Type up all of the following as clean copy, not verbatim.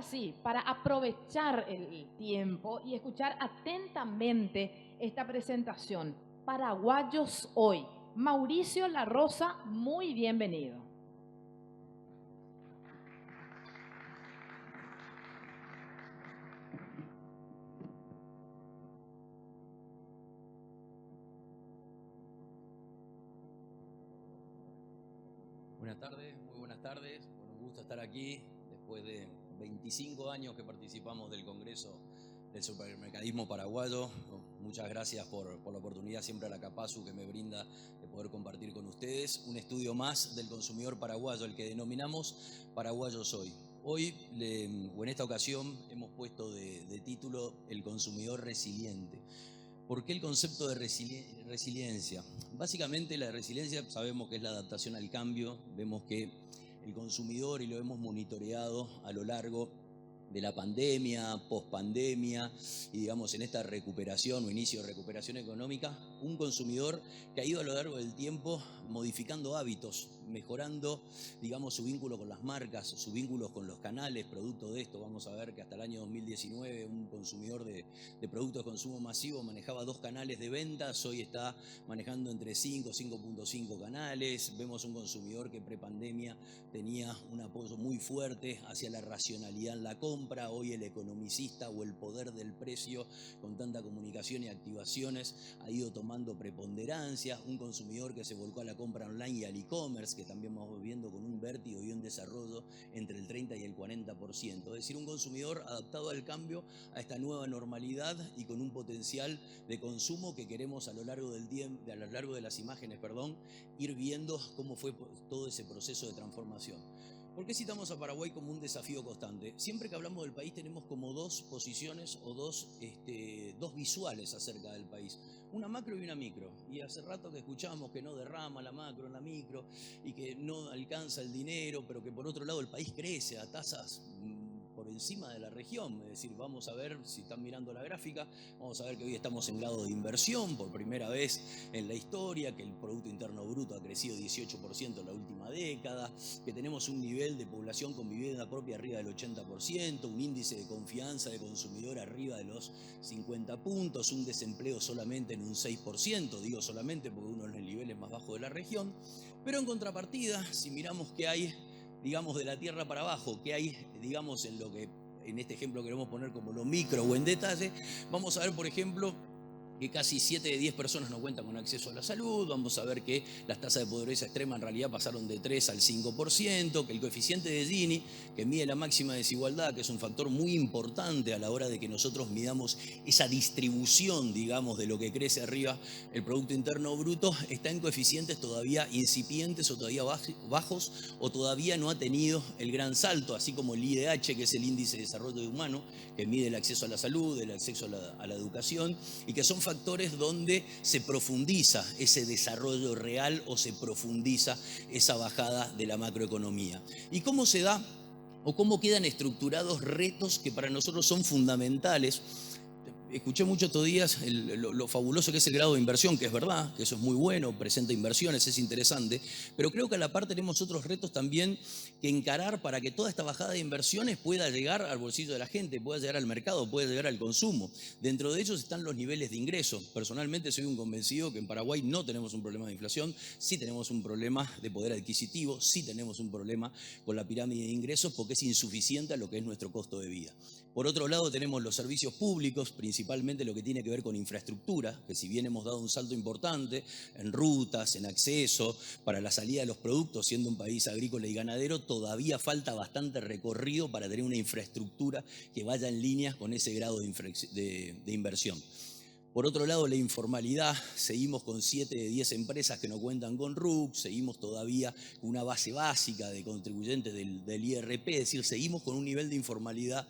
sí, para aprovechar el tiempo y escuchar atentamente esta presentación. Paraguayos hoy. Mauricio La Rosa, muy bienvenido. Buenas tardes, muy buenas tardes. Bueno, un gusto estar aquí después de 25 años que participamos del Congreso del Supermercadismo Paraguayo. Muchas gracias por la oportunidad, siempre a la Capazu que me brinda de poder compartir con ustedes un estudio más del consumidor paraguayo, el que denominamos Paraguayos Hoy. Hoy, o en esta ocasión, hemos puesto de título El consumidor resiliente. ¿Por qué el concepto de resiliencia? Básicamente la resiliencia sabemos que es la adaptación al cambio, vemos que el consumidor, y lo hemos monitoreado a lo largo de la pandemia, pospandemia y digamos en esta recuperación o inicio de recuperación económica, un consumidor que ha ido a lo largo del tiempo modificando hábitos, mejorando digamos su vínculo con las marcas, su vínculo con los canales. Producto de esto vamos a ver que hasta el año 2019 un consumidor de productos de consumo masivo manejaba 2 canales de ventas, hoy está manejando entre 5, 5.5 canales. Vemos un consumidor que prepandemia tenía un apoyo muy fuerte hacia la racionalidad en la compra. Hoy el economicista o el poder del precio con tanta comunicación y activaciones ha ido tomando preponderancia. Un consumidor que se volcó a la compra online y al e-commerce, que también vamos viendo con un vértigo y un desarrollo entre el 30 y el 40%. Es decir, un consumidor adaptado al cambio, a esta nueva normalidad y con un potencial de consumo que queremos a lo largo del tiempo, a lo largo de las imágenes, ir viendo cómo fue todo ese proceso de transformación. ¿Por qué citamos a Paraguay como un desafío constante? Siempre que hablamos del país tenemos como 2 posiciones o dos visuales acerca del país. Una macro y una micro. Y hace rato que escuchamos que no derrama la macro en la micro y que no alcanza el dinero, pero que por otro lado el país crece a tasas por encima de la región. Es decir, vamos a ver, si están mirando la gráfica, vamos a ver que hoy estamos en grado de inversión por primera vez en la historia, que el Producto Interno Bruto ha crecido 18% en la última década, que tenemos un nivel de población con vivienda propia arriba del 80%, un índice de confianza de consumidor arriba de los 50 puntos, un desempleo solamente en un 6%, digo solamente porque uno de los niveles más bajos de la región. Pero en contrapartida, si miramos qué hay, digamos, de la tierra para abajo, qué hay, digamos, en lo que en este ejemplo queremos poner como lo micro o en detalle, vamos a ver, por ejemplo, que casi 7 de 10 personas no cuentan con acceso a la salud. Vamos a ver que las tasas de pobreza extrema en realidad pasaron de 3 al 5%, que el coeficiente de Gini, que mide la máxima desigualdad, que es un factor muy importante a la hora de que nosotros midamos esa distribución, digamos, de lo que crece arriba el Producto Interno Bruto, está en coeficientes todavía incipientes o todavía bajos, o todavía no ha tenido el gran salto, así como el IDH, que es el índice de desarrollo humano, que mide el acceso a la salud, el acceso a la educación, y que son factores donde se profundiza ese desarrollo real o se profundiza esa bajada de la macroeconomía. ¿Y cómo se da o cómo quedan estructurados retos que para nosotros son fundamentales? Escuché mucho estos días lo fabuloso que es el grado de inversión, que es verdad, que eso es muy bueno, presenta inversiones, es interesante, pero creo que a la par tenemos otros retos también que encarar para que toda esta bajada de inversiones pueda llegar al bolsillo de la gente, pueda llegar al mercado, pueda llegar al consumo. Dentro de ellos están los niveles de ingreso. Personalmente soy un convencido que en Paraguay no tenemos un problema de inflación, sí tenemos un problema de poder adquisitivo, sí tenemos un problema con la pirámide de ingresos porque es insuficiente a lo que es nuestro costo de vida. Por otro lado tenemos los servicios públicos, principalmente lo que tiene que ver con infraestructura, que si bien hemos dado un salto importante en rutas, en acceso, para la salida de los productos, siendo un país agrícola y ganadero, todavía falta bastante recorrido para tener una infraestructura que vaya en línea con ese grado de inversión. Por otro lado, la informalidad, seguimos con 7 de 10 empresas que no cuentan con RUC, seguimos todavía con una base básica de contribuyentes del IRP, es decir, seguimos con un nivel de informalidad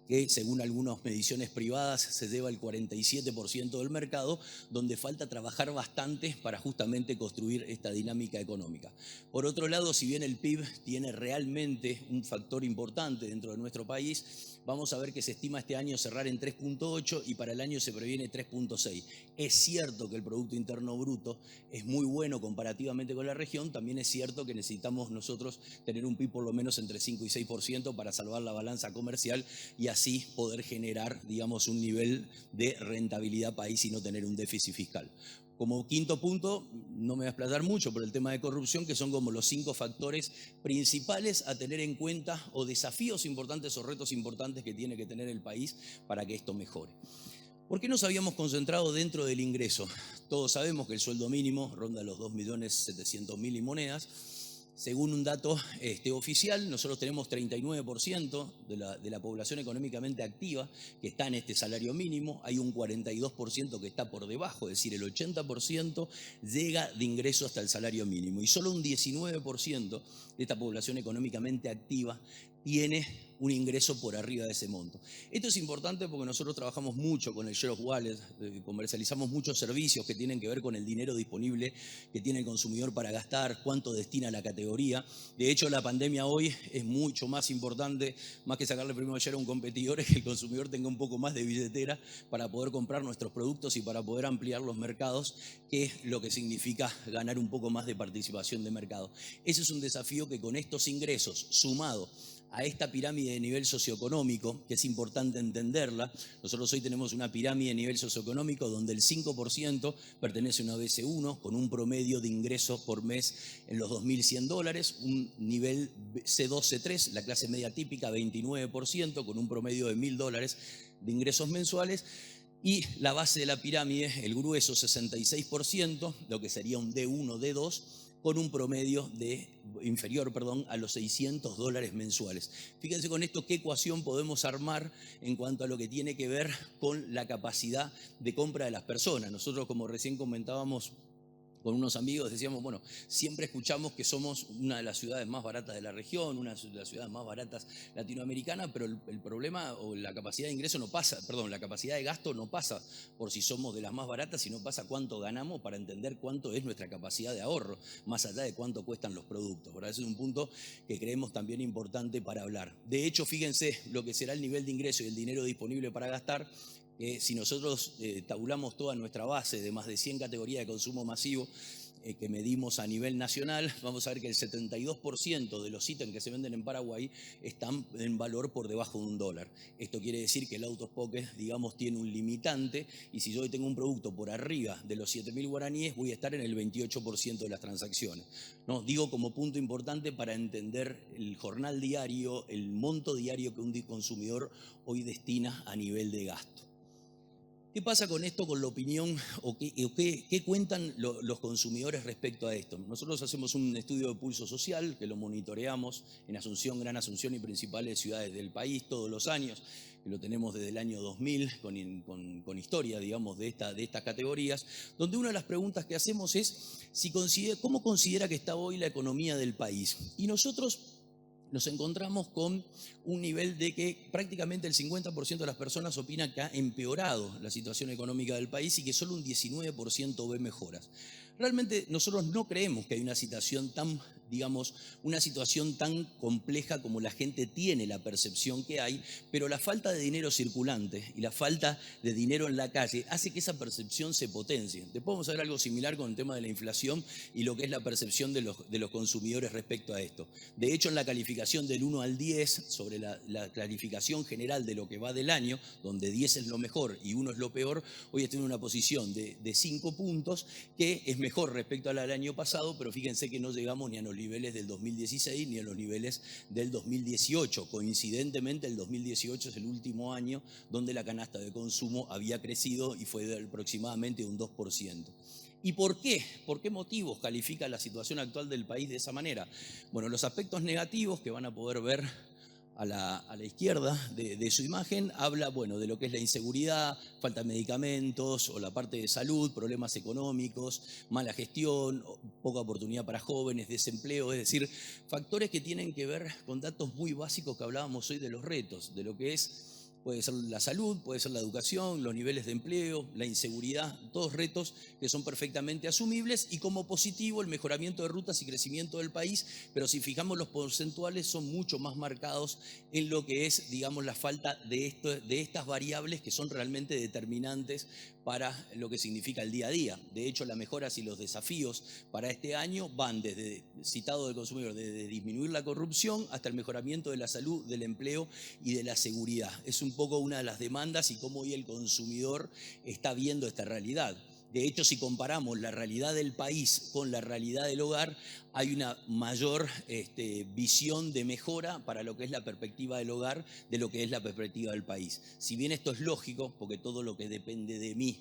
que según algunas mediciones privadas se lleva el 47% del mercado, donde falta trabajar bastante para justamente construir esta dinámica económica. Por otro lado, si bien el PIB tiene realmente un factor importante dentro de nuestro país, vamos a ver que se estima este año cerrar en 3.8 y para el año se previene 3.6. Es cierto que el Producto Interno Bruto es muy bueno comparativamente con la región, también es cierto que necesitamos nosotros tener un PIB por lo menos entre 5 y 6% para salvar la balanza comercial y así poder generar, digamos, un nivel de rentabilidad país y no tener un déficit fiscal. Como quinto punto, no me voy a explayar mucho por el tema de corrupción, que son como los 5 factores principales a tener en cuenta o desafíos importantes o retos importantes que tiene que tener el país para que esto mejore. ¿Por qué nos habíamos concentrado dentro del ingreso? Todos sabemos que el sueldo mínimo ronda los 2.700.000 y monedas. Según un dato oficial, nosotros tenemos 39% de la población económicamente activa que está en este salario mínimo. Hay un 42% que está por debajo, es decir, el 80% llega de ingreso hasta el salario mínimo. Y solo un 19% de esta población económicamente activa tiene un ingreso por arriba de ese monto. Esto es importante porque nosotros trabajamos mucho con el Share of Wallet, comercializamos muchos servicios que tienen que ver con el dinero disponible que tiene el consumidor para gastar, cuánto destina a la categoría. De hecho, la pandemia hoy es mucho más importante, más que sacarle primero ayer a un competidor, es que el consumidor tenga un poco más de billetera para poder comprar nuestros productos y para poder ampliar los mercados, que es lo que significa ganar un poco más de participación de mercado. Ese es un desafío que con estos ingresos, sumado a esta pirámide de nivel socioeconómico, que es importante entenderla. Nosotros hoy tenemos una pirámide de nivel socioeconómico donde el 5% pertenece a una BC1 con un promedio de ingresos por mes en los $2.100, un nivel C2, C3, la clase media típica 29% con un promedio de $1.000 de ingresos mensuales. Y la base de la pirámide, el grueso 66%, lo que sería un D1, D2, con un promedio inferior a los $600 mensuales. Fíjense con esto qué ecuación podemos armar en cuanto a lo que tiene que ver con la capacidad de compra de las personas. Nosotros, como recién comentábamos con unos amigos, decíamos, bueno, siempre escuchamos que somos una de las ciudades más baratas de la región, una de las ciudades más baratas latinoamericanas, pero el problema o la capacidad de ingreso la capacidad de gasto no pasa por si somos de las más baratas, sino pasa cuánto ganamos para entender cuánto es nuestra capacidad de ahorro, más allá de cuánto cuestan los productos. ¿Verdad? Ese es un punto que creemos también importante para hablar. De hecho, fíjense lo que será el nivel de ingreso y el dinero disponible para gastar. Si nosotros tabulamos toda nuestra base de más de 100 categorías de consumo masivo que medimos a nivel nacional, vamos a ver que el 72% de los ítems que se venden en Paraguay están en valor por debajo de $1. Esto quiere decir que el out of pocket, digamos, tiene un limitante, y si yo hoy tengo un producto por arriba de los 7.000 guaraníes, voy a estar en el 28% de las transacciones. ¿No? Digo como punto importante para entender el jornal diario, el monto diario que un consumidor hoy destina a nivel de gasto. ¿Qué pasa con esto, con la opinión o qué cuentan los consumidores respecto a esto? Nosotros hacemos un estudio de pulso social que lo monitoreamos en Asunción, Gran Asunción y principales ciudades del país todos los años, que lo tenemos desde el año 2000 con historia, digamos, de estas categorías, donde una de las preguntas que hacemos es ¿cómo considera que está hoy la economía del país? Y nosotros nos encontramos con un nivel de que prácticamente el 50% de las personas opina que ha empeorado la situación económica del país y que solo un 19% ve mejoras. Realmente nosotros no creemos que hay una situación tan compleja como la gente tiene la percepción que hay, pero la falta de dinero circulante y la falta de dinero en la calle hace que esa percepción se potencie. Después vamos a ver algo similar con el tema de la inflación y lo que es la percepción de los consumidores respecto a esto. De hecho, en la calificación del 1 al 10, sobre la clasificación general de lo que va del año, donde 10 es lo mejor y 1 es lo peor, hoy estoy en una posición de 5 puntos, que es mejor respecto al año pasado, pero fíjense que no llegamos ni a los niveles del 2016 ni a los niveles del 2018. Coincidentemente, el 2018 es el último año donde la canasta de consumo había crecido y fue de aproximadamente un 2%. ¿Y por qué? ¿Por qué motivos califica la situación actual del país de esa manera? Bueno, los aspectos negativos que van a poder ver a la izquierda de su imagen, habla de lo que es la inseguridad, falta de medicamentos o la parte de salud, problemas económicos, mala gestión, poca oportunidad para jóvenes, desempleo, es decir, factores que tienen que ver con datos muy básicos que hablábamos hoy de los retos, de lo que es Puede ser la salud, puede ser la educación, los niveles de empleo, la inseguridad, todos retos que son perfectamente asumibles, y como positivo el mejoramiento de rutas y crecimiento del país, pero si fijamos los porcentuales son mucho más marcados en lo que es, digamos, la falta de estas variables que son realmente determinantes para lo que significa el día a día. De hecho, las mejoras y los desafíos para este año van desde, citado del consumidor, desde disminuir la corrupción hasta el mejoramiento de la salud, del empleo y de la seguridad. Es un poco una de las demandas y cómo hoy el consumidor está viendo esta realidad. De hecho, si comparamos la realidad del país con la realidad del hogar, hay una mayor visión de mejora para lo que es la perspectiva del hogar de lo que es la perspectiva del país. Si bien esto es lógico, porque todo lo que depende de mí,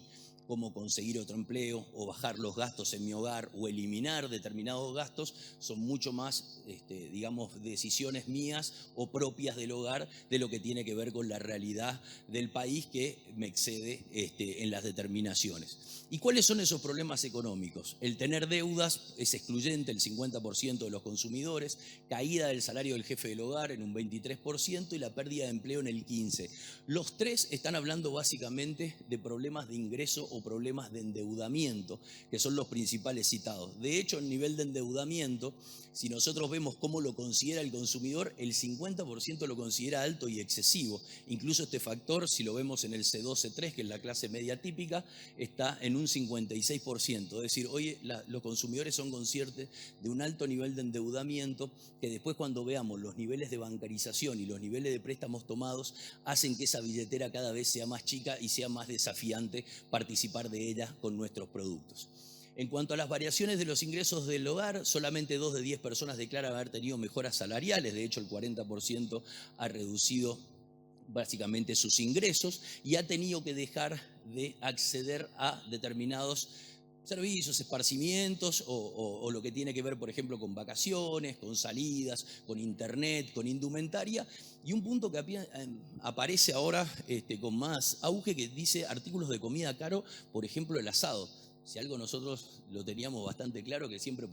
como conseguir otro empleo o bajar los gastos en mi hogar o eliminar determinados gastos, son mucho más, digamos, decisiones mías o propias del hogar de lo que tiene que ver con la realidad del país que me excede en las determinaciones. ¿Y cuáles son esos problemas económicos? El tener deudas es excluyente, el 50% de los consumidores, caída del salario del jefe del hogar en un 23% y la pérdida de empleo en el 15%. Los tres están hablando básicamente de problemas de ingreso o problemas de endeudamiento, que son los principales citados. De hecho, el nivel de endeudamiento, si nosotros vemos cómo lo considera el consumidor, el 50% lo considera alto y excesivo. Incluso este factor, si lo vemos en el C2, C3, que es la clase media típica, está en un 56%. Es decir, hoy los consumidores son conscientes de un alto nivel de endeudamiento que después, cuando veamos los niveles de bancarización y los niveles de préstamos tomados, hacen que esa billetera cada vez sea más chica y sea más desafiante participar de ella con nuestros productos. En cuanto a las variaciones de los ingresos del hogar, solamente 2 de 10 personas declaran haber tenido mejoras salariales. De hecho, el 40% ha reducido básicamente sus ingresos y ha tenido que dejar de acceder a determinados servicios, esparcimientos o lo que tiene que ver, por ejemplo, con vacaciones, con salidas, con internet, con indumentaria. Y un punto que aparece ahora con más auge, que dice artículos de comida caro, por ejemplo, el asado. Si algo nosotros lo teníamos bastante claro, que siempre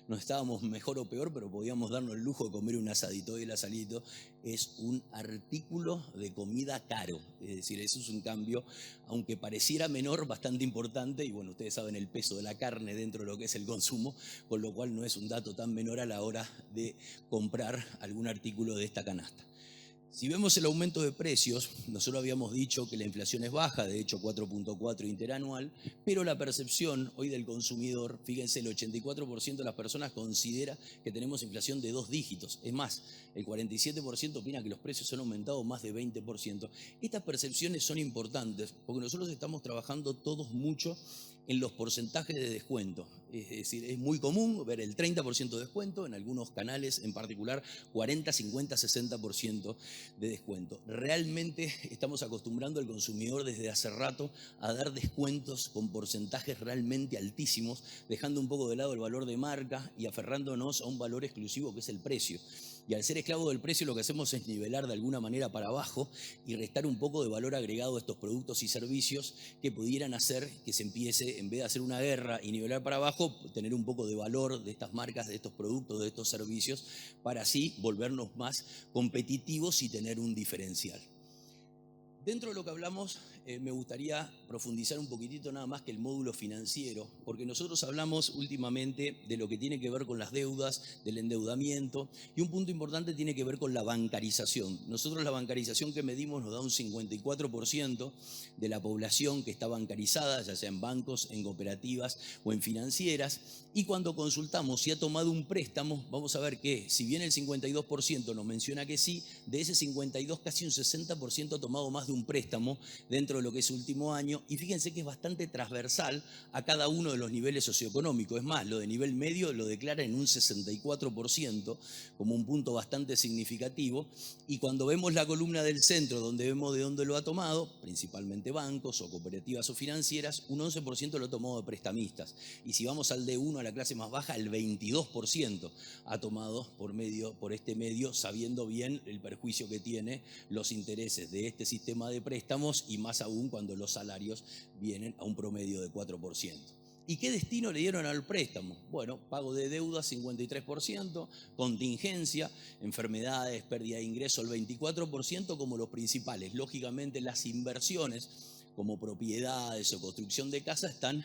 no estábamos mejor o peor, pero podíamos darnos el lujo de comer un asadito, y el asadito es un artículo de comida caro. Es decir, eso es un cambio, aunque pareciera menor, bastante importante. Y bueno, ustedes saben el peso de la carne dentro de lo que es el consumo, con lo cual no es un dato tan menor a la hora de comprar algún artículo de esta canasta. Si vemos el aumento de precios, nosotros habíamos dicho que la inflación es baja, de hecho 4.4 interanual, pero la percepción hoy del consumidor, fíjense, el 84% de las personas considera que tenemos inflación de 2 dígitos. Es más, el 47% opina que los precios han aumentado más de 20%. Estas percepciones son importantes porque nosotros estamos trabajando todos mucho en los porcentajes de descuento. Es decir, es muy común ver el 30% de descuento, en algunos canales en particular 40, 50, 60% de descuento. Realmente estamos acostumbrando al consumidor desde hace rato a dar descuentos con porcentajes realmente altísimos, dejando un poco de lado el valor de marca y aferrándonos a un valor exclusivo que es el precio. Y al ser esclavo del precio, lo que hacemos es nivelar de alguna manera para abajo y restar un poco de valor agregado a estos productos y servicios que pudieran hacer que se empiece, en vez de hacer una guerra y nivelar para abajo, tener un poco de valor de estas marcas, de estos productos, de estos servicios, para así volvernos más competitivos y tener un diferencial. Dentro de lo que hablamos, me gustaría profundizar un poquitito nada más que el módulo financiero, porque nosotros hablamos últimamente de lo que tiene que ver con las deudas, del endeudamiento, y un punto importante tiene que ver con la bancarización. Nosotros la bancarización que medimos nos da un 54% de la población que está bancarizada, ya sea en bancos, en cooperativas o en financieras, y cuando consultamos si ha tomado un préstamo, vamos a ver que si bien el 52% nos menciona que sí, de ese 52 casi un 60% ha tomado más de un préstamo dentro de lo que es último año, y fíjense que es bastante transversal a cada uno de los niveles socioeconómicos. Es más, lo de nivel medio lo declara en un 64% como un punto bastante significativo, y cuando vemos la columna del centro, donde vemos de dónde lo ha tomado, principalmente bancos o cooperativas o financieras, un 11% lo ha tomado de prestamistas, y si vamos al D1, a la clase más baja, el 22% ha tomado por este medio, sabiendo bien el perjuicio que tiene los intereses de este sistema de préstamos, y más aún cuando los salarios vienen a un promedio de 4%. ¿Y qué destino le dieron al préstamo? Bueno, pago de deuda 53%, contingencia, enfermedades, pérdida de ingreso el 24% como los principales. Lógicamente las inversiones como propiedades o construcción de casa están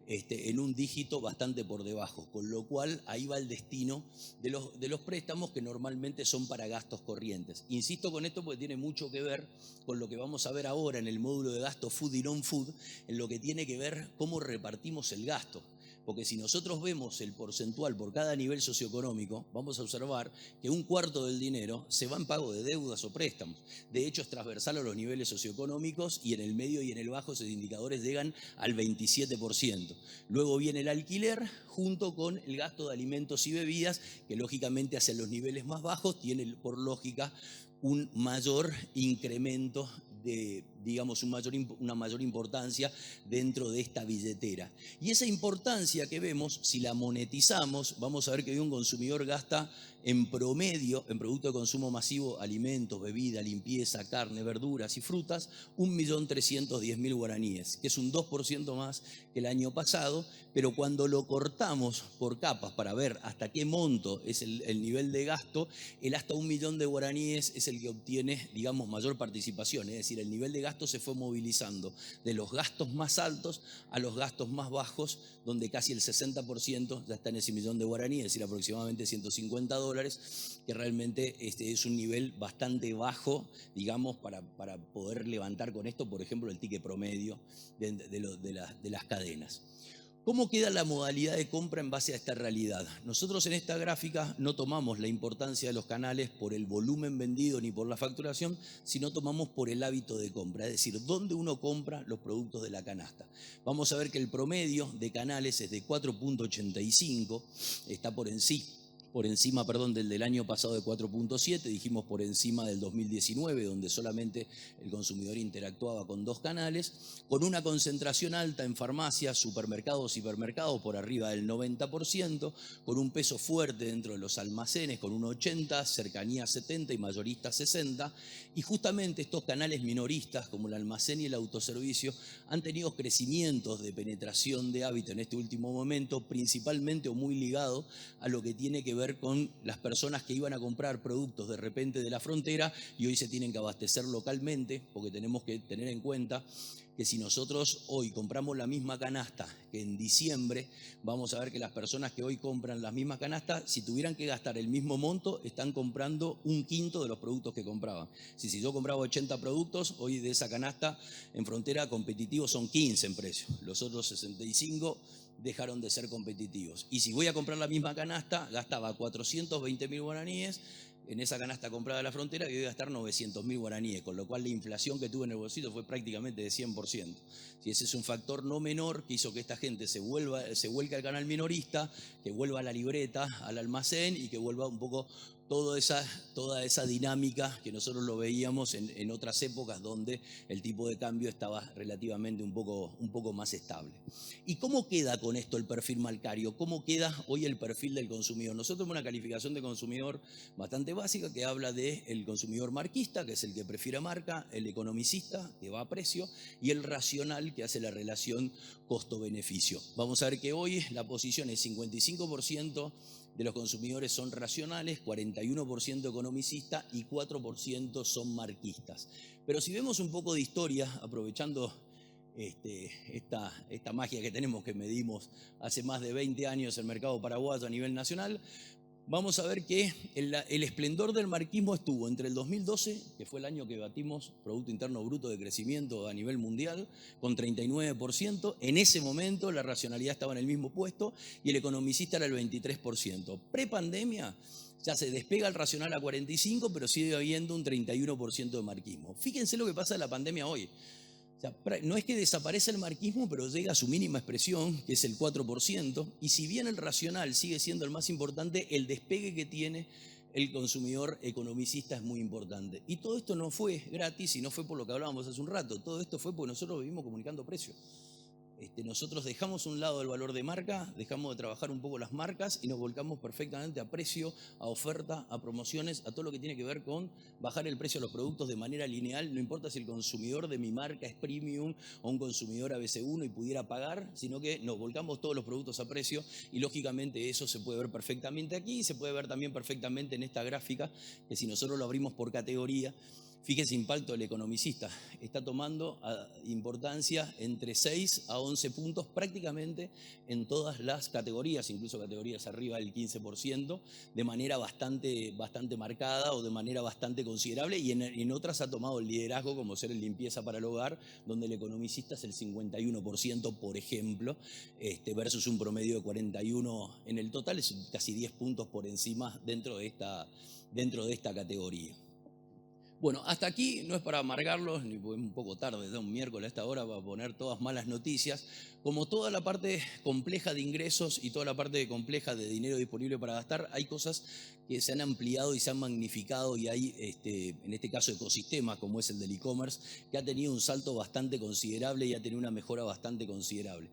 en un dígito bastante por debajo, con lo cual ahí va el destino de los préstamos que normalmente son para gastos corrientes. Insisto con esto porque tiene mucho que ver con lo que vamos a ver ahora en el módulo de gasto food y non-food, en lo que tiene que ver cómo repartimos el gasto. Porque si nosotros vemos el porcentual por cada nivel socioeconómico, vamos a observar que un cuarto del dinero se va en pago de deudas o préstamos. De hecho, es transversal a los niveles socioeconómicos y en el medio y en el bajo esos indicadores llegan al 27%. Luego viene el alquiler junto con el gasto de alimentos y bebidas, que lógicamente hacia los niveles más bajos tiene por lógica un mayor incremento de, digamos, una mayor importancia dentro de esta billetera. Y esa importancia que vemos, si la monetizamos, vamos a ver que hoy un consumidor gasta en promedio, en producto de consumo masivo, alimentos, bebida, limpieza, carne, verduras y frutas, 1.310.000 guaraníes, que es un 2% más que el año pasado, pero cuando lo cortamos por capas para ver hasta qué monto es el nivel de gasto, el hasta 1.000.000 de guaraníes es el que obtiene, digamos, mayor participación, es decir, el nivel de gasto se fue movilizando de los gastos más altos a los gastos más bajos, donde casi el 60% ya está en ese 1.000.000 de guaraníes, es decir, aproximadamente $150, que realmente es un nivel bastante bajo, digamos, para poder levantar con esto, por ejemplo, el ticket promedio de las cadenas. ¿Cómo queda la modalidad de compra en base a esta realidad? Nosotros en esta gráfica no tomamos la importancia de los canales por el volumen vendido ni por la facturación, sino tomamos por el hábito de compra, es decir, dónde uno compra los productos de la canasta. Vamos a ver que el promedio de canales es de 4.85, está por encima del año pasado de 4.7, dijimos por encima del 2019, donde solamente el consumidor interactuaba con 2 canales, con una concentración alta en farmacias, supermercados, hipermercados por arriba del 90%, con un peso fuerte dentro de los almacenes, con un 80%, cercanía 70% y mayoristas 60%, y justamente estos canales minoristas, como el almacén y el autoservicio, han tenido crecimientos de penetración de hábito en este último momento, principalmente o muy ligado a lo que tiene que ver con las personas que iban a comprar productos de repente de la frontera y hoy se tienen que abastecer localmente, porque tenemos que tener en cuenta que si nosotros hoy compramos la misma canasta que en diciembre, vamos a ver que las personas que hoy compran las mismas canastas, si tuvieran que gastar el mismo monto, están comprando 1/5 de los productos que compraban. Si yo compraba 80 productos, hoy de esa canasta en frontera competitivos son 15 en precio, los otros 65 dejaron de ser competitivos. Y si voy a comprar la misma canasta, gastaba 420.000 guaraníes en esa canasta comprada de la frontera y voy a gastar 900.000 guaraníes, con lo cual la inflación que tuve en el bolsillo fue prácticamente de 100%. Y ese es un factor no menor que hizo que esta gente se vuelque al canal minorista, que vuelva a la libreta, al almacén y que vuelva un poco toda esa dinámica que nosotros lo veíamos en otras épocas donde el tipo de cambio estaba relativamente un poco más estable. ¿Y cómo queda con esto el perfil malcario? ¿Cómo queda hoy el perfil del consumidor? Nosotros tenemos una calificación de consumidor bastante básica que habla del consumidor marquista, que es el que prefiere marca, el economicista, que va a precio, y el racional, que hace la relación costo-beneficio. Vamos a ver que hoy la posición es 55% de los consumidores son racionales, 41% economicistas y 4% son marquistas. Pero si vemos un poco de historia, aprovechando esta magia que tenemos, que medimos hace más de 20 años el mercado paraguayo a nivel nacional, vamos a ver que el esplendor del marquismo estuvo entre el 2012, que fue el año que batimos Producto Interno Bruto de crecimiento a nivel mundial, con 39%. En ese momento la racionalidad estaba en el mismo puesto y el economicista era el 23%. Prepandemia ya se despega el racional a 45%, pero sigue habiendo un 31% de marquismo. Fíjense lo que pasa en la pandemia hoy. O sea, no es que desaparece el marquismo, pero llega a su mínima expresión, que es el 4%, y si bien el racional sigue siendo el más importante, el despegue que tiene el consumidor economicista es muy importante. Y todo esto no fue gratis y no fue por lo que hablábamos hace un rato, todo esto fue porque nosotros vivimos comunicando precios. nosotros dejamos a un lado el valor de marca, dejamos de trabajar un poco las marcas y nos volcamos perfectamente a precio, a oferta, a promociones, a todo lo que tiene que ver con bajar el precio de los productos de manera lineal. No importa si el consumidor de mi marca es premium o un consumidor ABC1 y pudiera pagar, sino que nos volcamos todos los productos a precio y lógicamente eso se puede ver perfectamente aquí y se puede ver también perfectamente en esta gráfica, que si nosotros lo abrimos por categoría, fíjese impacto del economicista, está tomando importancia entre 6 a 11 puntos prácticamente en todas las categorías, incluso categorías arriba del 15%, de manera bastante marcada o de manera bastante considerable, y en otras ha tomado el liderazgo, como ser el limpieza para el hogar, donde el economicista es el 51%, por ejemplo, versus un promedio de 41 en el total, es casi 10 puntos por encima dentro de esta categoría. Bueno, hasta aquí no es para amargarlos, ni un poco tarde, ya un miércoles a esta hora para poner todas malas noticias. Como toda la parte compleja de ingresos y toda la parte compleja de dinero disponible para gastar, hay cosas que se han ampliado y se han magnificado, y hay, en este caso, ecosistemas como es el del e-commerce, que ha tenido un salto bastante considerable y ha tenido una mejora bastante considerable.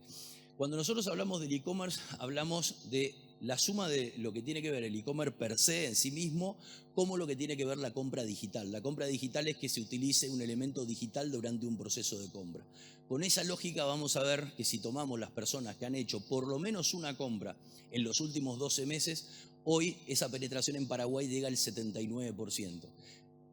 Cuando nosotros hablamos del e-commerce, hablamos de la suma de lo que tiene que ver el e-commerce per se en sí mismo, como lo que tiene que ver la compra digital. La compra digital es que se utilice un elemento digital durante un proceso de compra. Con esa lógica vamos a ver que si tomamos las personas que han hecho por lo menos una compra en los últimos 12 meses, hoy esa penetración en Paraguay llega al 79%.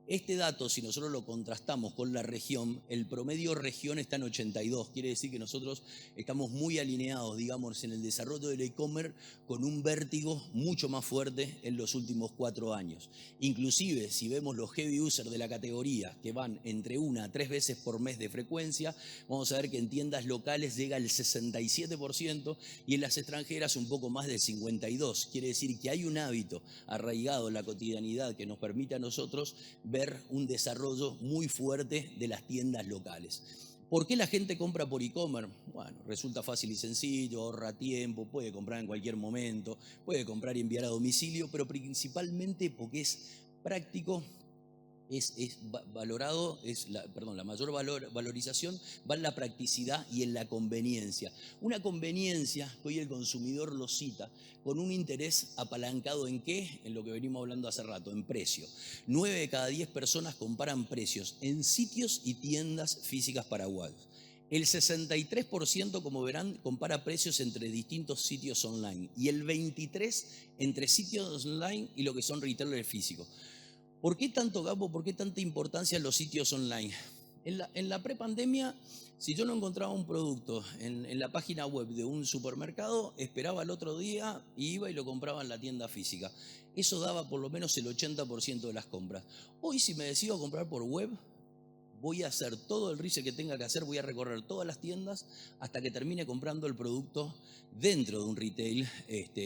Este dato, si nosotros lo contrastamos con la región, el promedio región está en 82. Quiere decir que nosotros estamos muy alineados, digamos, en el desarrollo del e-commerce con un vértigo mucho más fuerte en los últimos 4 años. Inclusive, si vemos los heavy users de la categoría, que van entre 1 a 3 veces por mes de frecuencia, vamos a ver que en tiendas locales llega al 67% y en las extranjeras un poco más del 52%. Quiere decir que hay un hábito arraigado en la cotidianidad que nos permite a nosotros ver un desarrollo muy fuerte de las tiendas locales. ¿Por qué la gente compra por e-commerce? Bueno, resulta fácil y sencillo, ahorra tiempo, puede comprar en cualquier momento, puede comprar y enviar a domicilio, pero principalmente porque es práctico, es valorado, la mayor valorización va en la practicidad y en la conveniencia. Una conveniencia que hoy el consumidor lo cita con un interés apalancado ¿en qué? En lo que venimos hablando hace rato, en precio. 9 de cada 10 personas comparan precios en sitios y tiendas físicas paraguayos. El 63%, como verán, compara precios entre distintos sitios online y el 23% entre sitios online y lo que son retailers físicos. ¿Por qué tanto gabo? ¿Por qué tanta importancia en los sitios online? En la prepandemia, si yo no encontraba un producto en la página web de un supermercado, esperaba el otro día y iba y lo compraba en la tienda física. Eso daba por lo menos el 80% de las compras. Hoy, si me decido a comprar por web, voy a hacer todo el research que tenga que hacer, voy a recorrer todas las tiendas hasta que termine comprando el producto dentro de un retail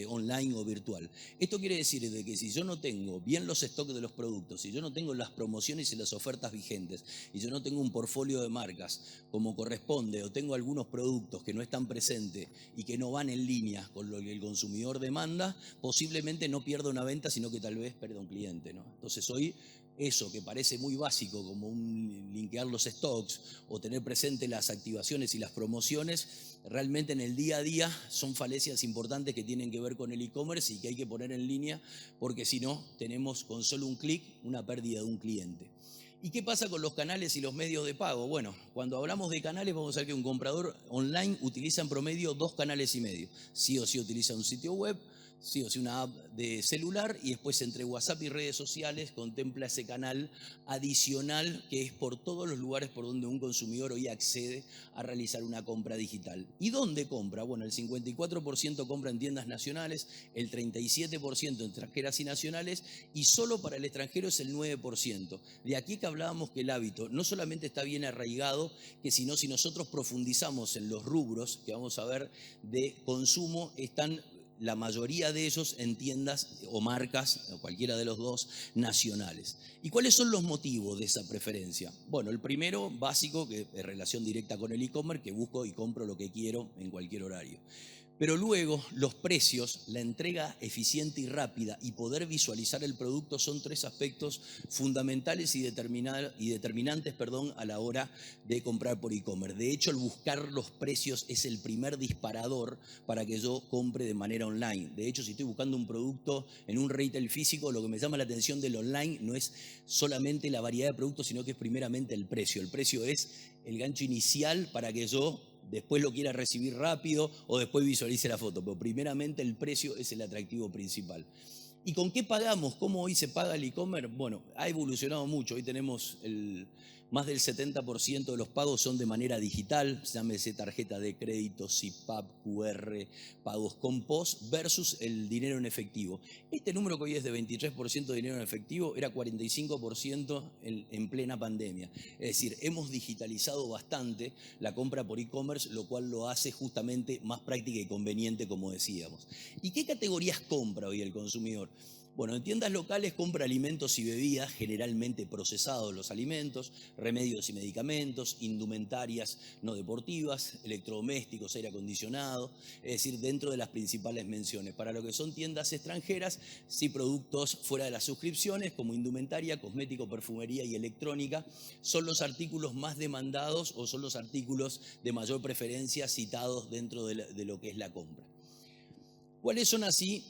online o virtual. Esto quiere decir de que si yo no tengo bien los stocks de los productos, si yo no tengo las promociones y las ofertas vigentes, y yo no tengo un portfolio de marcas como corresponde, o tengo algunos productos que no están presentes y que no van en línea con lo que el consumidor demanda, posiblemente no pierda una venta, sino que tal vez pierda un cliente, ¿no? Entonces hoy eso que parece muy básico, como linkear los stocks o tener presente las activaciones y las promociones, realmente en el día a día son falencias importantes que tienen que ver con el e-commerce y que hay que poner en línea, porque si no, tenemos con solo un clic una pérdida de un cliente. ¿Y qué pasa con los canales y los medios de pago? Bueno, cuando hablamos de canales, vamos a ver que un comprador online utiliza en promedio 2 canales y medio. Sí o sí utiliza un sitio web, sí o sí una app de celular, y después entre WhatsApp y redes sociales contempla ese canal adicional que es por todos los lugares por donde un consumidor hoy accede a realizar una compra digital. ¿Y dónde compra? Bueno, el 54% compra en tiendas nacionales, el 37% en extranjeras y nacionales, y solo para el extranjero es el 9%. De aquí que hablábamos que el hábito no solamente está bien arraigado, que si nosotros profundizamos en los rubros que vamos a ver de consumo, están la mayoría de ellos en tiendas o marcas, o cualquiera de los dos, nacionales. ¿Y cuáles son los motivos de esa preferencia? Bueno, el primero, básico, que es relación directa con el e-commerce, que busco y compro lo que quiero en cualquier horario. Pero luego los precios, la entrega eficiente y rápida y poder visualizar el producto son tres aspectos fundamentales y determinantes a la hora de comprar por e-commerce. De hecho, el buscar los precios es el primer disparador para que yo compre de manera online. De hecho, si estoy buscando un producto en un retail físico, lo que me llama la atención del online no es solamente la variedad de productos, sino que es primeramente el precio. El precio es el gancho inicial para que yo después lo quiera recibir rápido o después visualice la foto, pero primeramente el precio es el atractivo principal. ¿Y con qué pagamos? ¿Cómo hoy se paga el e-commerce? Bueno, ha evolucionado mucho. Hoy tenemos más del 70% de los pagos son de manera digital, llámese tarjeta de crédito, SIPAP, QR, pagos con POS versus el dinero en efectivo. Este número que hoy es de 23% de dinero en efectivo era 45% en plena pandemia. Es decir, hemos digitalizado bastante la compra por e-commerce, lo cual lo hace justamente más práctica y conveniente, como decíamos. ¿Y qué categorías compra hoy el consumidor? Bueno, en tiendas locales compra alimentos y bebidas, generalmente procesados los alimentos, remedios y medicamentos, indumentarias no deportivas, electrodomésticos, aire acondicionado, es decir, dentro de las principales menciones. Para lo que son tiendas extranjeras, sí productos fuera de las suscripciones, como indumentaria, cosmético, perfumería y electrónica, son los artículos más demandados o son los artículos de mayor preferencia citados dentro de lo que es la compra. ¿Cuáles son así?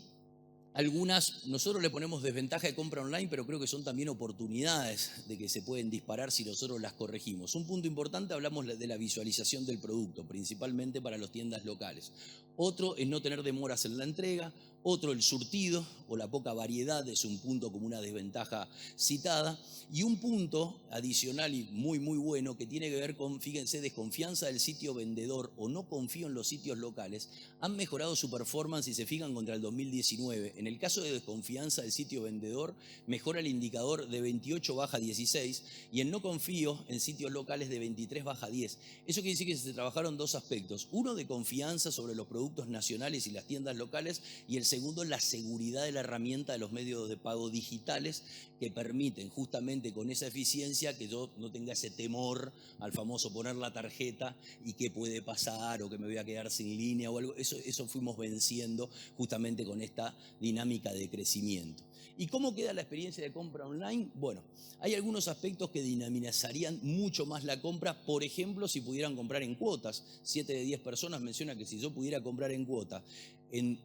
Algunas, nosotros le ponemos desventaja de compra online, pero creo que son también oportunidades de que se pueden disparar si nosotros las corregimos. Un punto importante, hablamos de la visualización del producto, principalmente para las tiendas locales. Otro es no tener demoras en la entrega. Otro, el surtido o la poca variedad es un punto como una desventaja citada. Y un punto adicional y muy bueno que tiene que ver con, fíjense, desconfianza del sitio vendedor o no confío en los sitios locales, han mejorado su performance si se fijan contra el 2019. En el caso de desconfianza del sitio vendedor, mejora el indicador de 28 baja 16 y en no confío en sitios locales de 23 baja 10. Eso quiere decir que se trabajaron dos aspectos. Uno, de confianza sobre los productos nacionales y las tiendas locales, y el segundo, la seguridad de la herramienta de los medios de pago digitales que permiten justamente con esa eficiencia que yo no tenga ese temor al famoso poner la tarjeta y qué puede pasar o que me voy a quedar sin línea o algo. Eso fuimos venciendo justamente con esta dinámica de crecimiento. ¿Y cómo queda la experiencia de compra online? Bueno, hay algunos aspectos que dinamizarían mucho más la compra. Por ejemplo, si pudieran comprar en cuotas. 7 de 10 personas mencionan que si yo pudiera comprar en cuota, en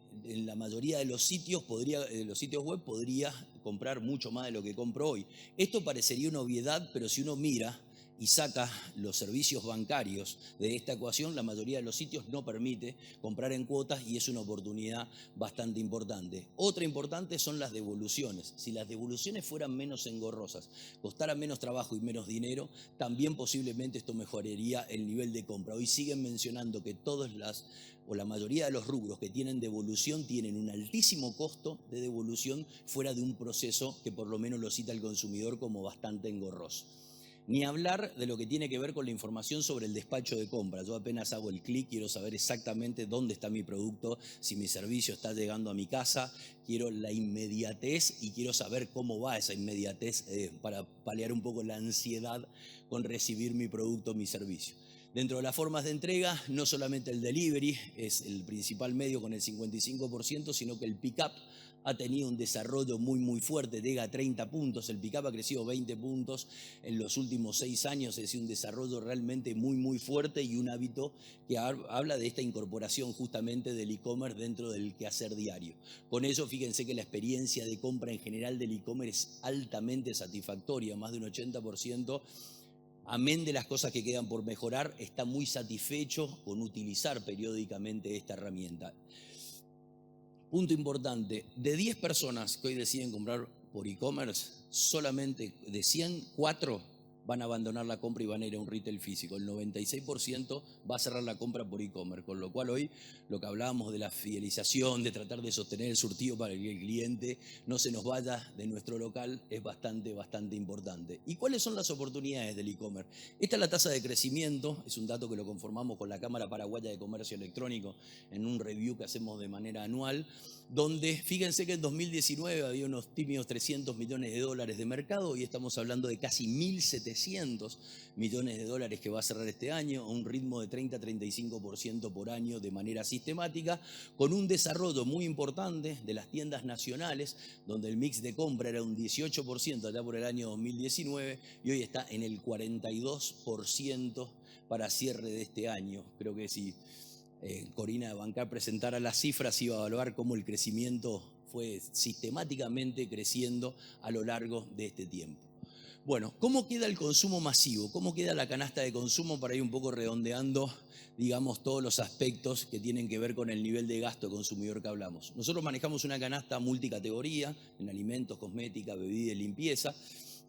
la mayoría de los sitios web podría comprar mucho más de lo que compro hoy. Esto parecería una obviedad, pero si uno mira y saca los servicios bancarios de esta ecuación, la mayoría de los sitios no permite comprar en cuotas y es una oportunidad bastante importante. Otra importante son las devoluciones. Si las devoluciones fueran menos engorrosas, costaran menos trabajo y menos dinero, también posiblemente esto mejoraría el nivel de compra. Hoy siguen mencionando que la mayoría de los rubros que tienen devolución tienen un altísimo costo de devolución fuera de un proceso que por lo menos lo cita el consumidor como bastante engorroso. Ni hablar de lo que tiene que ver con la información sobre el despacho de compra. Yo apenas hago el clic, quiero saber exactamente dónde está mi producto, si mi servicio está llegando a mi casa, quiero la inmediatez y quiero saber cómo va esa inmediatez para paliar un poco la ansiedad con recibir mi producto, mi servicio. Dentro de las formas de entrega, no solamente el delivery es el principal medio con el 55%, sino que el pick-up ha tenido un desarrollo muy fuerte, llega a 30 puntos, el pick-up ha crecido 20 puntos en los últimos 6 años, es decir, un desarrollo realmente muy fuerte y un hábito que habla de esta incorporación justamente del e-commerce dentro del quehacer diario. Con eso, fíjense que la experiencia de compra en general del e-commerce es altamente satisfactoria, más de un 80%. Amén de las cosas que quedan por mejorar, está muy satisfecho con utilizar periódicamente esta herramienta. Punto importante, de 10 personas que hoy deciden comprar por e-commerce, solamente de 100, 4 van a abandonar la compra y van a ir a un retail físico. El 96% va a cerrar la compra por e-commerce, con lo cual hoy lo que hablábamos de la fidelización, de tratar de sostener el surtido para que el cliente no se nos vaya de nuestro local es bastante importante. ¿Y cuáles son las oportunidades del e-commerce? Esta es la tasa de crecimiento, es un dato que lo conformamos con la Cámara Paraguaya de Comercio Electrónico en un review que hacemos de manera anual. donde fíjense que en 2019 había unos tímidos 300 millones de dólares de mercado y estamos hablando de casi 1.700 millones de dólares que va a cerrar este año, a un ritmo de 30-35% por año de manera sistemática, con un desarrollo muy importante de las tiendas nacionales, donde el mix de compra era un 18% allá por el año 2019 y hoy está en el 42% para cierre de este año. Creo que si Corina de Bancar presentara las cifras, iba a evaluar cómo el crecimiento fue sistemáticamente creciendo a lo largo de este tiempo. Bueno, ¿cómo queda el consumo masivo? ¿Cómo queda la canasta de consumo para ir un poco redondeando, digamos, todos los aspectos que tienen que ver con el nivel de gasto consumidor que hablamos? Nosotros manejamos una canasta multicategoría en alimentos, cosmética, bebida y limpieza,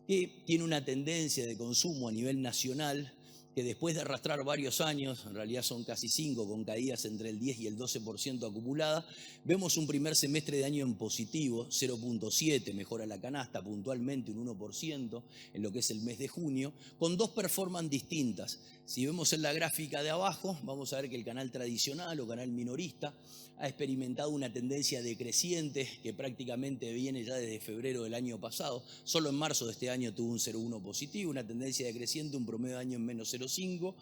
que tiene una tendencia de consumo a nivel nacional que después de arrastrar varios años, en realidad son casi 5, con caídas entre el 10 y el 12% acumulada, vemos un primer semestre de año en positivo, 0.7, mejora la canasta, puntualmente un 1% en lo que es el mes de junio, con dos performances distintas. Si vemos en la gráfica de abajo, vamos a ver que el canal tradicional o canal minorista ha experimentado una tendencia decreciente que prácticamente viene ya desde febrero del año pasado. Solo en marzo de este año tuvo un 0,1 positivo, una tendencia decreciente, un promedio de año en menos 0,5,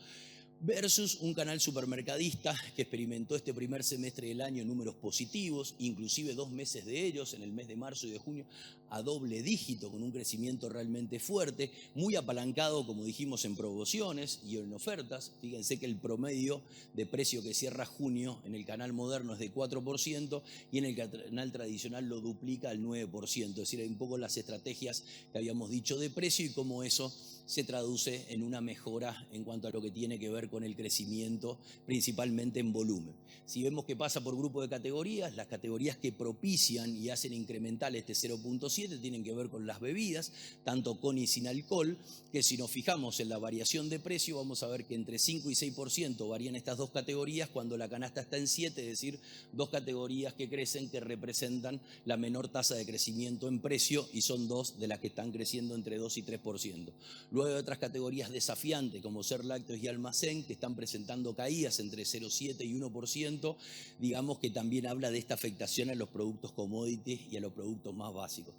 versus un canal supermercadista que experimentó este primer semestre del año números positivos, inclusive 2 meses de ellos, en el mes de marzo y de junio, a doble dígito, con un crecimiento realmente fuerte, muy apalancado, como dijimos, en promociones y en ofertas. Fíjense que el promedio de precio que cierra junio en el canal moderno es de 4% y en el canal tradicional lo duplica al 9%. Es decir, hay un poco las estrategias que habíamos dicho de precio y cómo eso se traduce en una mejora en cuanto a lo que tiene que ver con el crecimiento, principalmente en volumen. Si vemos que pasa por grupo de categorías, las categorías que propician y hacen incremental este 0.7 tienen que ver con las bebidas, tanto con y sin alcohol, que si nos fijamos en la variación de precio, vamos a ver que entre 5 y 6% varían estas dos categorías, cuando la canasta está en 7, es decir, dos categorías que crecen, que representan la menor tasa de crecimiento en precio, y son dos de las que están creciendo entre 2 y 3%. Luego hay otras categorías desafiantes, como ser lácteos y almacén, que están presentando caídas entre 0,7 y 1%, digamos que también habla de esta afectación a los productos commodities y a los productos más básicos.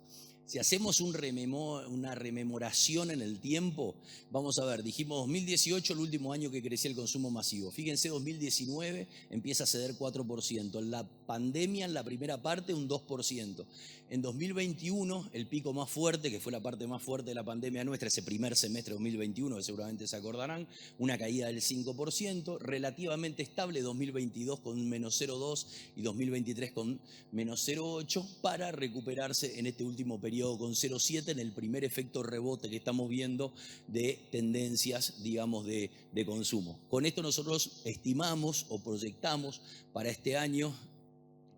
Si hacemos una rememoración en el tiempo, vamos a ver, dijimos 2018, el último año que crecía el consumo masivo. Fíjense, 2019 empieza a ceder 4%. En la pandemia, en la primera parte, un 2%. En 2021, el pico más fuerte, que fue la parte más fuerte de la pandemia nuestra, ese primer semestre de 2021, que seguramente se acordarán, una caída del 5%, relativamente estable 2022 con menos 0,2 y 2023 con menos 0,8, para recuperarse en este último periodo con 0,7 en el primer efecto rebote que estamos viendo de tendencias, digamos, de consumo. Con esto nosotros estimamos o proyectamos para este año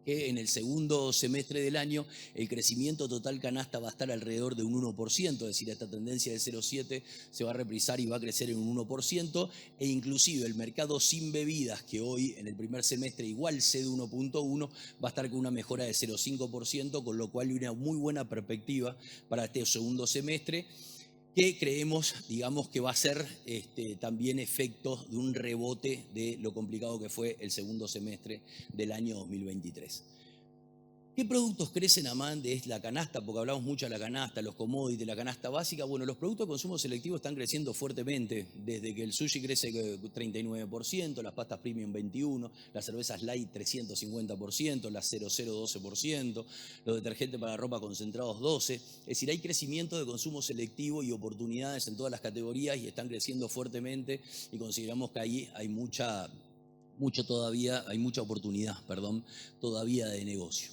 que en el segundo semestre del año el crecimiento total canasta va a estar alrededor de un 1%, es decir, esta tendencia de 0,7 se va a reprisar y va a crecer en un 1%, e inclusive el mercado sin bebidas, que hoy en el primer semestre igual cede 1,1, va a estar con una mejora de 0,5%, con lo cual hay una muy buena perspectiva para este segundo semestre, que creemos, digamos, que va a ser también efecto de un rebote de lo complicado que fue el segundo semestre del año 2023. ¿Qué productos crecen a más de la canasta? Porque hablamos mucho de la canasta, los commodities, la canasta básica. Bueno, los productos de consumo selectivo están creciendo fuertemente, desde que el sushi crece 39%, las pastas premium 21%, las cervezas light 350%, las 00 12%, los detergentes para ropa concentrados 12%. Es decir, hay crecimiento de consumo selectivo y oportunidades en todas las categorías y están creciendo fuertemente, y consideramos que ahí hay mucha oportunidad, todavía de negocio.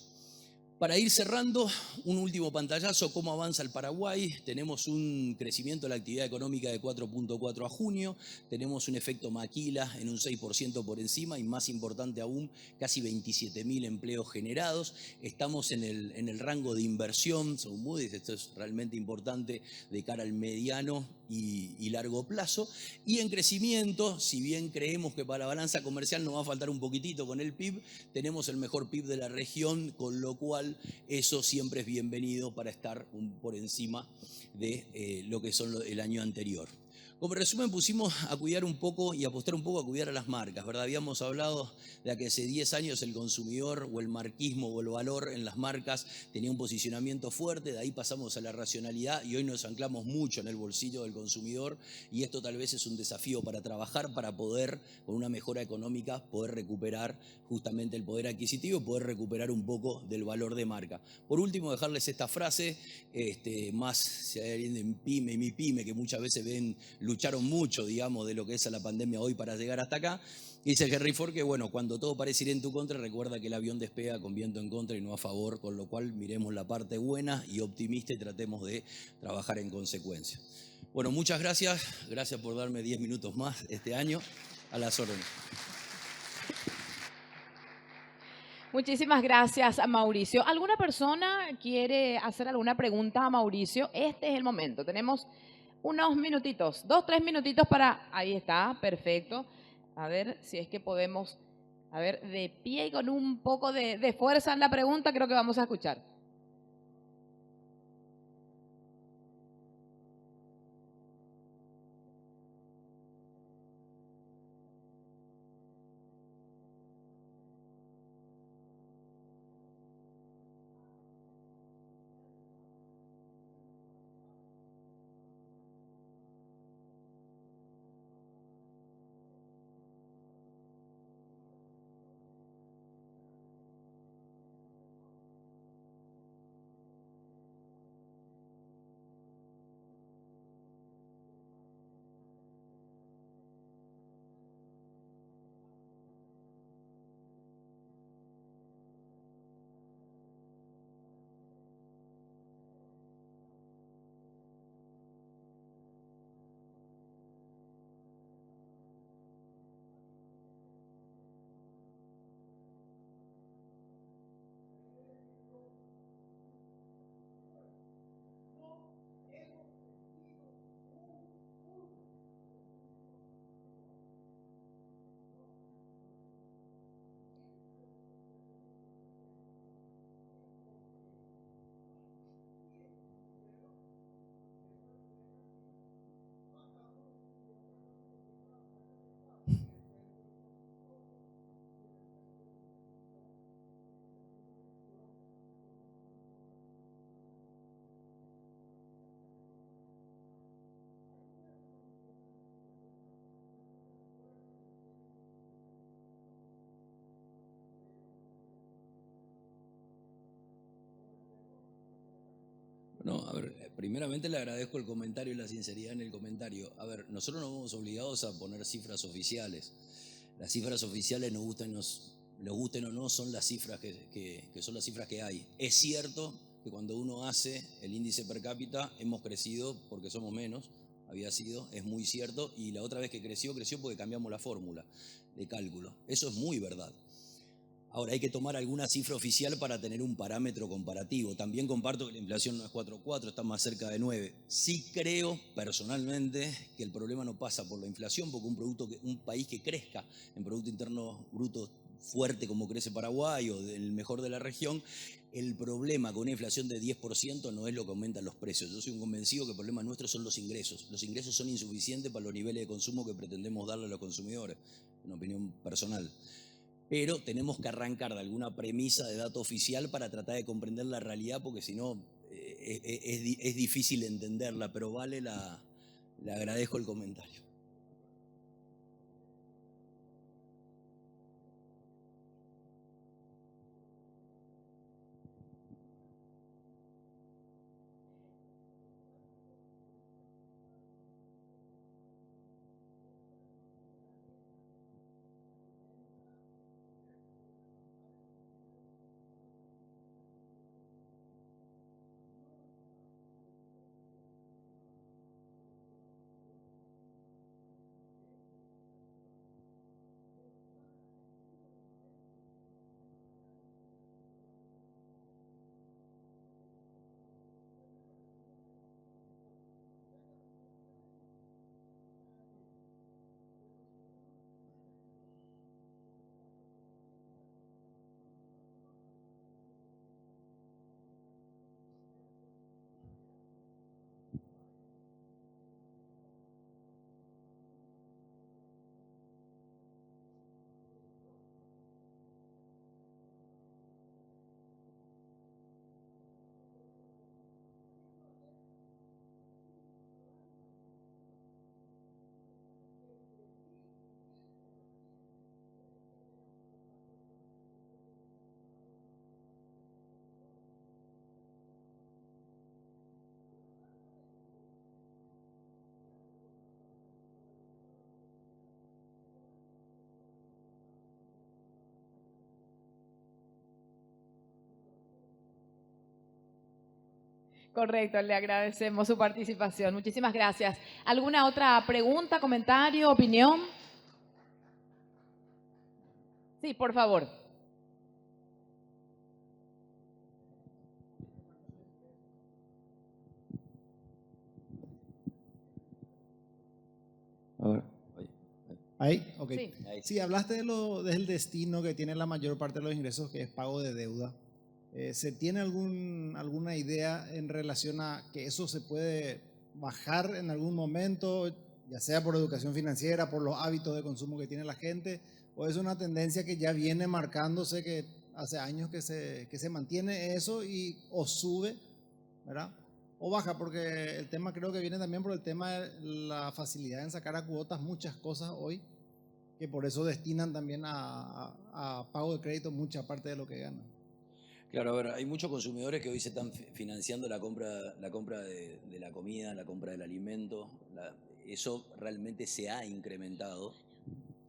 Para ir cerrando, un último pantallazo, cómo avanza el Paraguay. Tenemos un crecimiento de la actividad económica de 4,4 a junio, tenemos un efecto maquila en un 6% por encima, y más importante aún, casi 27.000 empleos generados. Estamos en el rango de inversión, según Moody's, esto es realmente importante de cara al mediano y largo plazo. Y en crecimiento, si bien creemos que para la balanza comercial nos va a faltar un poquitito con el PIB, tenemos el mejor PIB de la región, con lo cual eso siempre es bienvenido para estar por encima de lo que son el año anterior. Como resumen pusimos a cuidar un poco y apostar un poco a cuidar a las marcas, ¿verdad? Habíamos hablado de que hace 10 años el consumidor o el marquismo o el valor en las marcas tenía un posicionamiento fuerte, de ahí pasamos a la racionalidad y hoy nos anclamos mucho en el bolsillo del consumidor y esto tal vez es un desafío para trabajar, para poder, con una mejora económica, poder recuperar justamente el poder adquisitivo y poder recuperar un poco del valor de marca. Por último, dejarles esta frase, más si hay alguien en PYME y mi PYME que muchas veces lucharon mucho, digamos, de lo que es a la pandemia hoy para llegar hasta acá. Dice Henry Ford que, bueno, cuando todo parece ir en tu contra, recuerda que el avión despega con viento en contra y no a favor, con lo cual miremos la parte buena y optimista y tratemos de trabajar en consecuencia. Bueno, muchas gracias. Gracias por darme 10 minutos más este año. A las órdenes. Muchísimas gracias, Mauricio. ¿Alguna persona quiere hacer alguna pregunta a Mauricio? Este es el momento. Tenemos unos minutitos, 2, 3 minutitos para... Ahí está, perfecto. A ver si es que podemos, a ver, de pie y con un poco de fuerza en la pregunta, creo que vamos a escuchar. No, a ver, primeramente le agradezco el comentario y la sinceridad en el comentario. A ver, nosotros nos vemos obligados a poner cifras oficiales. Las cifras oficiales, nos gusten o no, son las cifras que son las cifras que hay. Es cierto que cuando uno hace el índice per cápita hemos crecido porque somos menos, había sido, es muy cierto, y la otra vez que creció porque cambiamos la fórmula de cálculo. Eso es muy verdad. Ahora hay que tomar alguna cifra oficial para tener un parámetro comparativo. También comparto que la inflación no es 4,4, está más cerca de 9. Sí creo personalmente que el problema no pasa por la inflación, porque un país que crezca en Producto Interno Bruto fuerte como crece Paraguay o el mejor de la región, el problema con una inflación de 10% no es lo que aumentan los precios. Yo soy un convencido que el problema nuestro son los ingresos. Los ingresos son insuficientes para los niveles de consumo que pretendemos darle a los consumidores, en opinión personal. Pero tenemos que arrancar de alguna premisa de dato oficial para tratar de comprender la realidad, porque si no es difícil entenderla, pero le agradezco el comentario. Correcto, le agradecemos su participación. Muchísimas gracias. ¿Alguna otra pregunta, comentario, opinión? Sí, por favor. A ver. Ahí, ok. Sí. Sí, hablaste del destino que tiene la mayor parte de los ingresos, que es pago de deuda. ¿Se tiene alguna idea en relación a que eso se puede bajar en algún momento, ya sea por educación financiera, por los hábitos de consumo que tiene la gente, o es una tendencia que ya viene marcándose, que hace años que se mantiene eso o sube, ¿verdad? O baja? Porque el tema creo que viene también por el tema de la facilidad en sacar a cuotas muchas cosas hoy, que por eso destinan también a pago de crédito mucha parte de lo que ganan. Claro, a ver, hay muchos consumidores que hoy se están financiando la compra de la comida, la compra del alimento. Eso realmente se ha incrementado.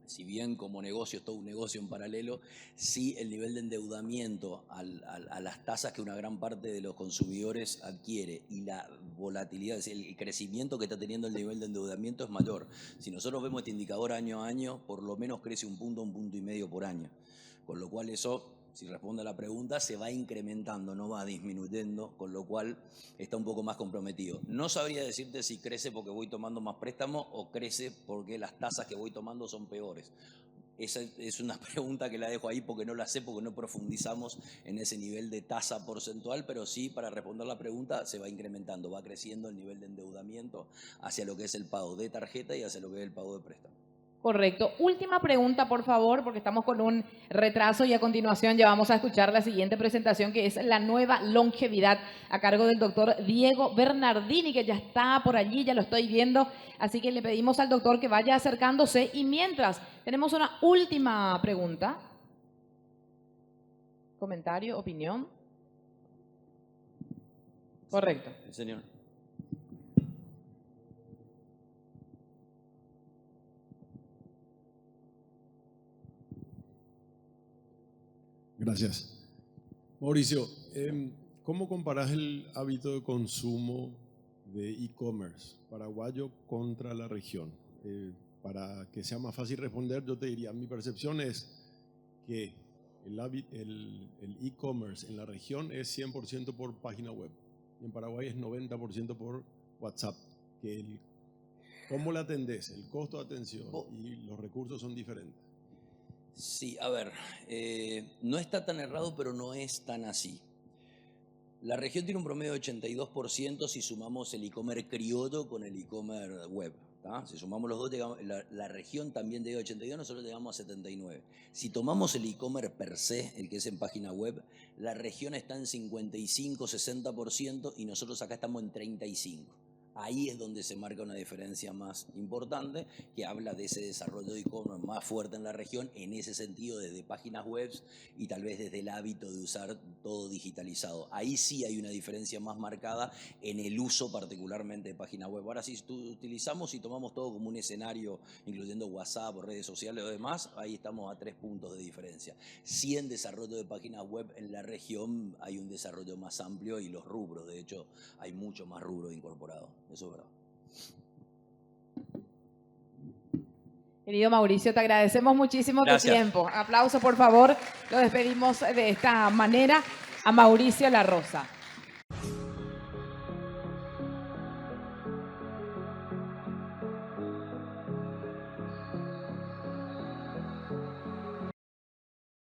Si bien como negocio es todo un negocio en paralelo, sí el nivel de endeudamiento a las tasas que una gran parte de los consumidores adquiere y la volatilidad, es decir, el crecimiento que está teniendo el nivel de endeudamiento es mayor. Si nosotros vemos este indicador año a año, por lo menos crece un punto y medio por año. Con lo cual eso, si responde a la pregunta, se va incrementando, no va disminuyendo, con lo cual está un poco más comprometido. No sabría decirte si crece porque voy tomando más préstamos o crece porque las tasas que voy tomando son peores. Esa es una pregunta que la dejo ahí porque no la sé, porque no profundizamos en ese nivel de tasa porcentual, pero sí, para responder la pregunta, se va incrementando, va creciendo el nivel de endeudamiento hacia lo que es el pago de tarjeta y hacia lo que es el pago de préstamo. Correcto. Última pregunta, por favor, porque estamos con un retraso y a continuación ya vamos a escuchar la siguiente presentación, que es la nueva longevidad a cargo del doctor Diego Bernardini, que ya está por allí, ya lo estoy viendo. Así que le pedimos al doctor que vaya acercándose y mientras tenemos una última pregunta. ¿Comentario, opinión? Correcto. Sí, señor. Gracias. Mauricio, ¿cómo comparás el hábito de consumo de e-commerce paraguayo contra la región? Para que sea más fácil responder, yo te diría, mi percepción es que el e-commerce en la región es 100% por página web y en Paraguay es 90% por WhatsApp. ¿Cómo la atendés? El costo de atención y los recursos son diferentes. Sí, a ver, no está tan errado, pero no es tan así. La región tiene un promedio de 82% si sumamos el e-commerce criollo con el e-commerce web. ¿tá? Si sumamos los dos, la región también llega a 82, nosotros llegamos a 79. Si tomamos el e-commerce per se, el que es en página web, la región está en 55, 60% y nosotros acá estamos en 35%. Ahí es donde se marca una diferencia más importante, que habla de ese desarrollo de e-commerce más fuerte en la región, en ese sentido desde páginas web y tal vez desde el hábito de usar todo digitalizado. Ahí sí hay una diferencia más marcada en el uso particularmente de páginas web. Ahora si utilizamos y tomamos todo como un escenario, incluyendo WhatsApp o redes sociales o demás, ahí estamos a 3 puntos de diferencia. Sí en desarrollo de páginas web en la región hay un desarrollo más amplio y los rubros, de hecho, hay mucho más rubro incorporado. Eso es verdad. Querido Mauricio, te agradecemos muchísimo tu Gracias. tiempo. Aplauso, por favor. Lo despedimos de esta manera a Mauricio La Rosa.